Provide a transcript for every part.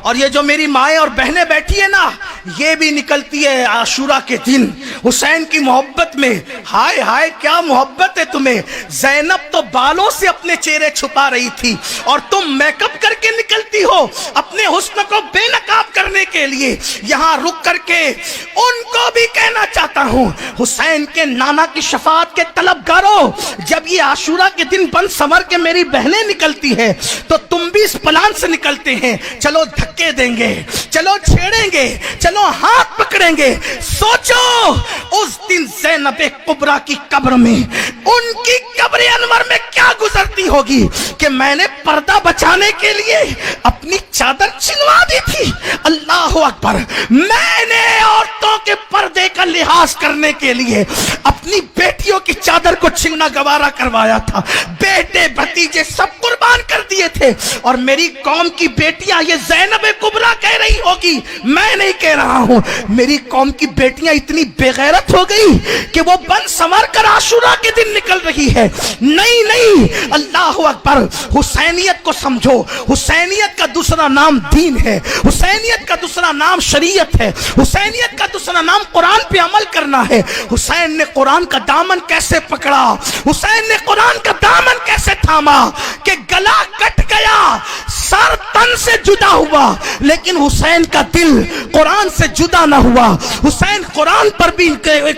اور یہ جو میری مائیں اور بہنیں بیٹھی ہیں نا، یہ بھی نکلتی ہے عاشورہ کے دن حسین کی محبت میں۔ ہائے ہائے کیا محبت ہے تمہیں۔ زینب تو بالوں سے اپنے چہرے چھپا رہی تھی اور تم میک اپ کر کے نکلتی ہو اپنے حسن کو بے نقاب کرنے کے لیے۔ یہاں رک کر کے ان کو بھی کہنا چاہتا ہوں، حسین کے نانا کی شفاعت کے طلبگاروں، جب یہ عاشورہ کے دن بن سنور کے میری بہنیں نکلتی ہیں تو تم بھی اس پلان سے نکلتے ہیں۔ چلو دھکے دیں گے، چلو چھیڑیں گے، چلو ہاتھ پکڑیں گے۔ سوچو اس دن زینب کبریٰ کی قبر میں، ان کی قبر انور میں کیا گزرتی ہوگی کہ میں نے پردہ بچانے کے لیے اپنی چادر چھنوا دی تھی۔ اللہ اکبر، میں نے عورتوں کے پردے کا لحاظ کرنے کے لیے اپنی بیٹیوں کی چادر کو چھننا گوارا کروایا تھا۔ بیٹے بھتیجے سب قربان کر دیے تھے، اور میری قوم کی بیٹیاں، یہ زینب کبریٰ کہہ رہی ہوگی، میں نہیں کہہ رہا ہوں، میری قوم کی بیٹیاں اتنی بے غیرت ہو گئی کہ وہ بن سنور کر عاشورہ کے دن نکل رہی ہے۔ نہیں نہیں، اللہ اکبر، حسینیت کو سمجھو۔ حسینیت کا دوسرا نام دین ہے، حسینیت کا دوسرا نام شریعت ہے، حسینیت کا دوسرا نام قرآن پہ عمل کرنا ہے۔ حسین نے قرآن کا دامن کیسے پکڑا، حسین نے قرآن کا دامن کیسے تھاما کہ گلا کٹ گیا، سر تن سے جدا ہوا، لیکن حسین کا دل قرآن سے جدا نہ ہوا۔ حسین قرآن پر بھی،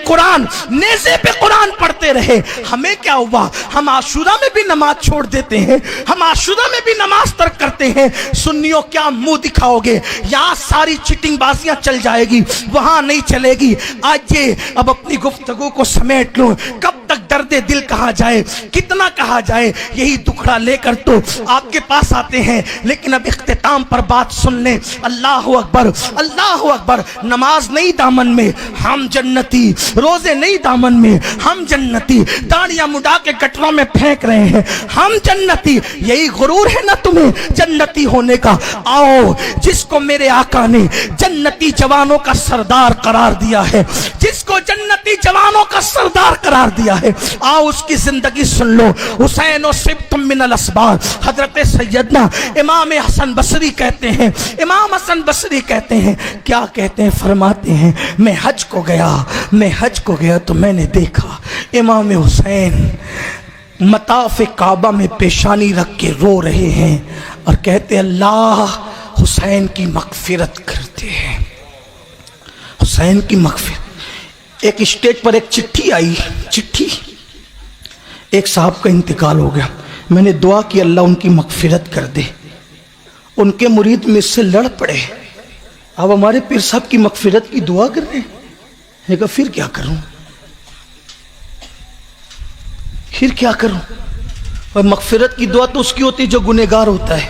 قرآن نیزے پہ قرآن پڑھتے رہے۔ ہمیں کیا ہوا؟ ہم عاشورہ میں بھی نماز چھوڑ دیتے ہیں، ہم عاشورہ میں بھی نماز ترک کرتے ہیں۔ سنیوں کیا منہ دکھاؤ گے؟ یہاں ساری چٹنگ بازیاں چل جائے گی، وہاں نہیں چلے گی۔ آج یہ اب اپنی گفتگو کو سمیٹ لوں، کب تک درد دل کہا جائے، کتنا کہا جائے، یہی دکھڑا لے کر تو آپ کے پاس آتے ہیں۔ لیکن اب اختتام پر بات سن لیں۔ اللہ اکبر، اللہ اکبر۔ نماز نہیں دامن میں، ہم جنتی، روزے نہیں دامن میں، ہم جنتی، داڑیاں مڈا کے گٹروں میں پھینک رہے ہیں، ہم جنتی۔ یہی غرور ہے نا تمہیں جنتی ہونے کا؟ آؤ، جس کو میرے آقا نے جنتی جوانوں کا سردار قرار دیا ہے، جس کو جنتی جوانوں کا سردار قرار دیا ہے، آؤ اس کی زندگی سن لو۔ حسین و سبت من الاسباط، حضرت سیدنا امام حسن بصری کہتے ہیں، امام حسن بصری کہتے ہیں، کیا کہتے ہیں؟ فرماتے ہیں، میں حج کو گیا تو میں نے دیکھا امام حسین مطاف کعبہ میں پیشانی رکھ کے رو رہے ہیں اور کہتے اللہ حسین کی مغفرت کرتے ہیں، حسین کی مغفرت۔ ایک اسٹیج پر ایک چٹھی آئی، چٹھی، ایک صاحب کا انتقال ہو گیا، میں نے دعا کی اللہ ان کی مغفرت کر دے۔ ان کے مرید میں سے لڑ پڑے، اب ہمارے پیر صاحب کی مغفرت کی دعا کر رہے ہیں۔ میں کہا پھر کیا کروں، پھر کیا کروں؟ اور مغفرت کی دعا تو اس کی ہوتی جو گنہگار ہوتا ہے۔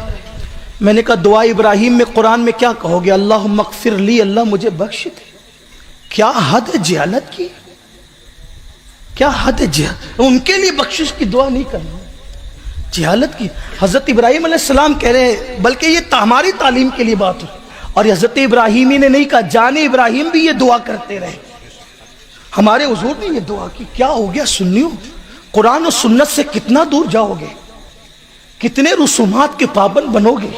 میں نے کہا دعا ابراہیم میں قرآن میں کیا کہو گے؟ اللہم اغفر لی، اللہ مجھے بخش دے۔ کیا حد ہے جہالت کی، کیا حد ہے جہالت؟ ان کے لیے بخشش کی دعا نہیں کرنا، جہالت کی۔ حضرت ابراہیم علیہ السلام کہہ رہے ہیں، بلکہ یہ ہماری تعلیم کے لیے بات ہو، اور حضرت ابراہیمی نے نہیں کہا، جان ابراہیم بھی یہ دعا کرتے رہے، ہمارے حضور نے یہ دعا کی۔ کیا ہو گیا سنیوں؟ قرآن و سنت سے کتنا دور جاؤ گے، کتنے رسومات کے پابند بنو گے؟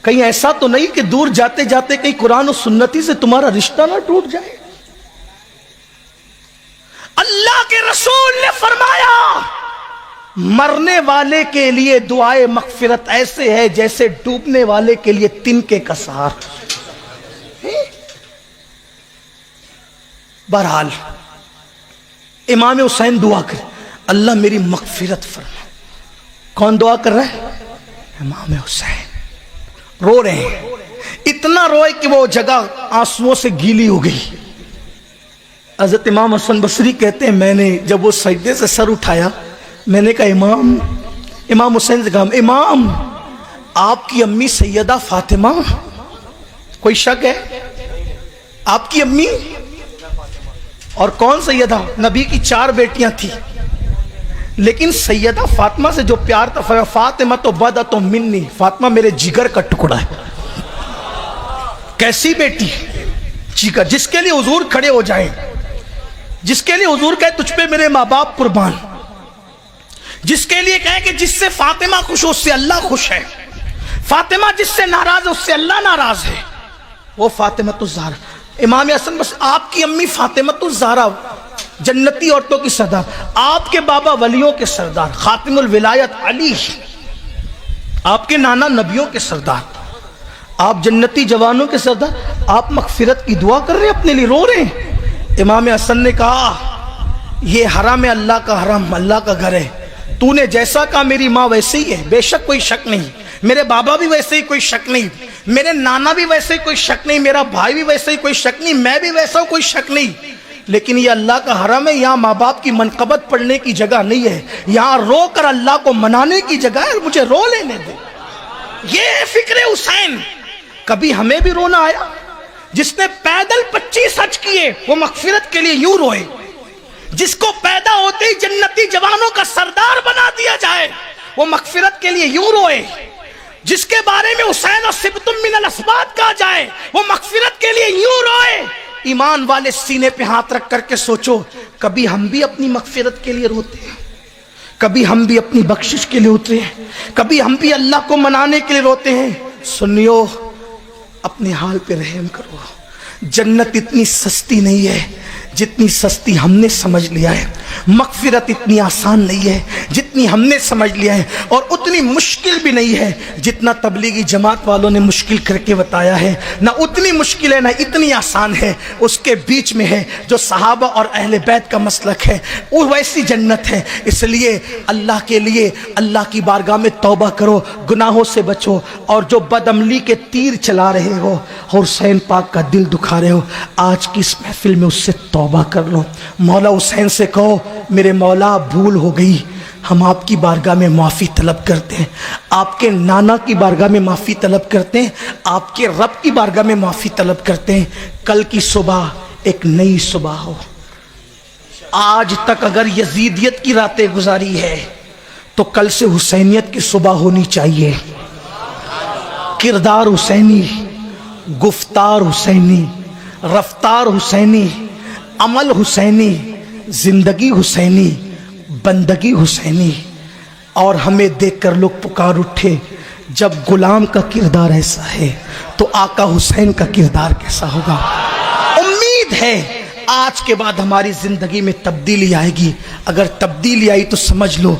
کہیں ایسا تو نہیں کہ دور جاتے جاتے کہیں قرآن و سنتی سے تمہارا رشتہ نہ ٹوٹ جائے؟ اللہ کے رسول نے فرمایا مرنے والے کے لیے دعائے مغفرت ایسے ہے جیسے ڈوبنے والے کے لیے تنکے کا سہارا۔ بہرحال امام حسین دعا کرے، اللہ میری مغفرت فرما۔ کون دعا کر رہا ہے؟ امام حسین رو رہے ہیں، اتنا روئے کہ وہ جگہ آنسوؤں سے گیلی ہو گئی۔ حضرت امام حسن بصری کہتے ہیں میں نے جب وہ سجدے سے سر اٹھایا، میں نے کہا امام حسین سے کہا امام آپ کی امی سیدہ فاطمہ، کوئی شک ہے؟ آپ کی امی، اور کون سیدہ؟ نبی کی 4 بیٹیاں تھیں، لیکن سیدہ فاطمہ سے جو پیار تھا، فاطمہ تو بدۃ منی، فاطمہ میرے جگر کا ٹکڑا ہے۔ کیسی بیٹی؟ جگر، جس کے لیے حضور کھڑے ہو جائیں، جس کے لیے حضور کہے تجھ پہ میرے ماں باپ قربان، جس کے لیے کہے کہ جس سے فاطمہ خوش ہو اس سے اللہ خوش ہے۔ فاطمہ جس سے ناراض ہے اس سے اللہ ناراض ہے، وہ فاطمہ الزہرا۔ امام حسن بس آپ کی امی فاطمہ الزہرا جنتی عورتوں کی سردار، آپ کے بابا ولیوں کے سردار، خاتم الولایت علی، آپ کے نانا نبیوں کے سردار، آپ جنتی جوانوں کے سردار، آپ مغفرت کی دعا کر رہے ہیں، اپنے لیے رو رہے ہیں۔ امام حسن نے کہا یہ حرم اللہ کا حرم، اللہ کا گھر ہے، تو نے جیسا کہا میری ماں ویسے ہی ہے، بے شک کوئی شک نہیں، میرے بابا بھی ویسے ہی کوئی شک نہیں، میرے نانا بھی ویسے ہی کوئی شک نہیں، میرا بھائی بھی ویسے ہی کوئی شک نہیں، میں بھی ویسا ہوں کوئی شک نہیں، لیکن یہ اللہ کا حرم ہے، یہاں ماں باپ کی منقبت پڑھنے کی جگہ نہیں ہے، یہاں رو کر اللہ کو منانے کی جگہ ہے، مجھے رو لینے دے۔ یہ ہے فکر حسین۔ کبھی ہمیں بھی رونا آیا؟ جس نے پیدل 25 حج کیے وہ مغفرت کے لیے یوں روئے، جس کو پیدا ہوتے ہی جنتی جوانوں کا سردار بنا دیا جائے وہ مغفرت کے لیے یوں روئے، جس کے بارے میں حسین اور سبت من الاسباط کہا جائے وہ مغفرت کے لیے یوں روئے۔ ایمان والے سینے پہ ہاتھ رکھ کر کے سوچو، کبھی ہم بھی اپنی مغفرت کے لیے روتے ہیں، کبھی ہم بھی اپنی بخشش کے لیے روتے ہیں، کبھی ہم بھی اللہ کو منانے کے لیے روتے ہیں۔ سنیو، اپنے حال پہ رحم کرو، جنت اتنی سستی نہیں ہے جتنی سستی ہم نے سمجھ لیا ہے، مغفرت اتنی آسان نہیں ہے جتنی ہم نے سمجھ لیا ہے، اور اتنی مشکل بھی نہیں ہے جتنا تبلیغی جماعت والوں نے مشکل کر کے بتایا ہے، نہ اتنی مشکل ہے نہ اتنی آسان ہے، اس کے بیچ میں ہے جو صحابہ اور اہل بیت کا مسلک ہے، وہ ویسی جنت ہے۔ اس لیے اللہ کے لیے اللہ کی بارگاہ میں توبہ کرو، گناہوں سے بچو، اور جو بدعملی کے تیر چلا رہے ہو اور حسین پاک کا دل دکھا رہے ہو، آج کی اس محفل میں اس سے توبہ کر لو، مولا حسین سے کہو میرے مولا بھول ہو گئی، ہم آپ کی بارگاہ میں معافی طلب کرتے ہیں، آپ کے نانا کی بارگاہ میں معافی طلب کرتے ہیں، آپ کے رب کی بارگاہ میں معافی طلب کرتے ہیں۔ کل کی صبح ایک نئی صبح ہو، آج تک اگر یزیدیت کی راتیں گزاری ہے تو کل سے حسینیت کی صبح ہونی چاہیے، کردار حسینی، گفتار حسینی، رفتار حسینی، عمل حسینی، زندگی حسینی، بندگی حسینی۔ اور ہمیں دیکھ کر لوگ پکار اٹھے جب غلام کا کردار ایسا ہے تو آقا حسین کا کردار کیسا ہوگا۔ امید ہے آج کے بعد ہماری زندگی میں تبدیلی آئے گی، اگر تبدیلی آئی تو سمجھ لو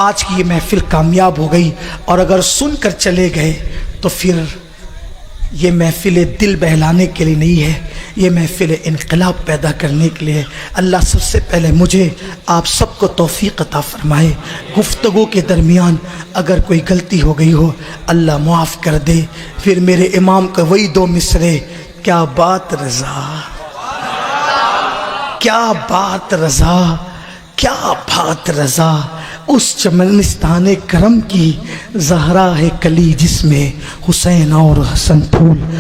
آج کی یہ محفل کامیاب ہو گئی، اور اگر سن کر چلے گئے تو پھر یہ محفل دل بہلانے کے لیے نہیں ہے، یہ محفل انقلاب پیدا کرنے کے لیے۔ اللہ سب سے پہلے مجھے آپ سب کو توفیق عطا فرمائے، گفتگو کے درمیان اگر کوئی غلطی ہو گئی ہو اللہ معاف کر دے۔ پھر میرے امام کا وہی دو مصرے، کیا بات رضا، کیا بات رضا، کیا بات رضا، اس چمنستان کرم کی زہرا ہے کلی جس میں حسین اور حسن پھول